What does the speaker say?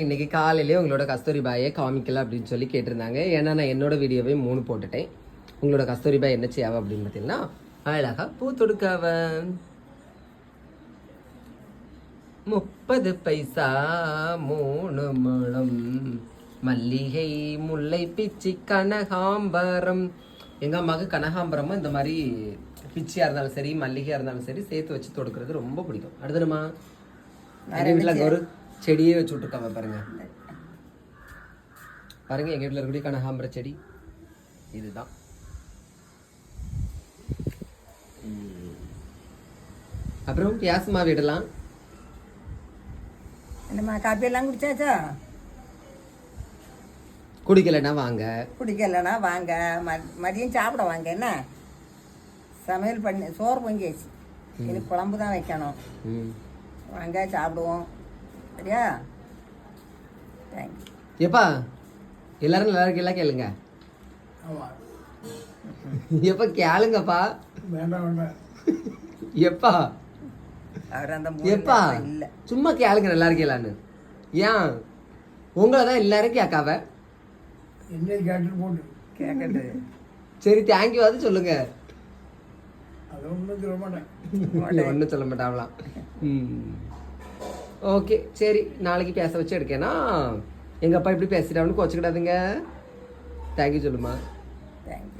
இன்னைக்கு காலையிலேயே உங்களோட கஸ்தூரி பாயை காமிக்கல அப்படின்னு சொல்லி கேட்டிருந்தாங்க. ஏன்னா நான் என்னோட வீடியோவே 3 போட்டுட்டேன். உங்களோட கஸ்தூரி பாய் என்ன செய்யாவ அப்படின்னு பார்த்தீங்கன்னா அழகா பூ தொடுக்காவ 30 பைசா 3 முழம் மல்லிகை முல்லை பிச்சி கனகாம்பரம். எங்க அம்மாவுக்கு கனகாம்பரமும் இந்த மாதிரி பிச்சியா இருந்தாலும் சரி மல்லிகையா இருந்தாலும் சரி சேர்த்து வச்சு தொடுக்கிறது ரொம்ப பிடிக்கும். அடுத்ததுமா எங்க வீட்டில் ஒரு செடியே வச்சு விட்டுருக்காங்க பாருங்க. பாருங்க எங்க வீட்டில் இருக்கக்கூடிய கனகாம்பர செடி இதுதான். அப்புறம் பியாசமா விடலாம். என்னம்மா காப்பியெல்லாம் குடிச்சாச்சா? குடிக்கலைன்னா வாங்க, குடிக்கலைன்னா வாங்க. மதியம் சாப்பிட வாங்க. என்ன சமையல் பண்ணி சோறு பொங்கியாச்சு, இனி குழம்பு தான் வைக்கணும். வாங்க சாப்பிடுவோம். சரியா? தேங்க்யூ. எப்பா எல்லாரும் நல்லா இருக்கீங்களா கேளுங்க. எப்ப கேளுங்கப்பா. எப்பா அவர் அந்த எப்பா இல்லை, சும்மா கேளுங்க நல்லா இருக்கீங்களான்னு. ஏன் உங்களை தான் எல்லாரும் கேட்காவ என்ன கேட்டு போட்டு கேட்கட்டு. சரி தேங்க்யூ அது சொல்லுங்க. அதை ஒன்றும் சொல்ல மாட்டேன். ஒன்றும் சொல்ல மாட்டாங்களாம். ஓகே சரி, நாளைக்கு பேச வச்சு எடுக்கேன்னா எங்கள் அப்பா இப்படி பேசிட்டான்னு கோச்சிக்கிடாதுங்க. தேங்க்யூ சொல்லுமா. தேங்க்யூ.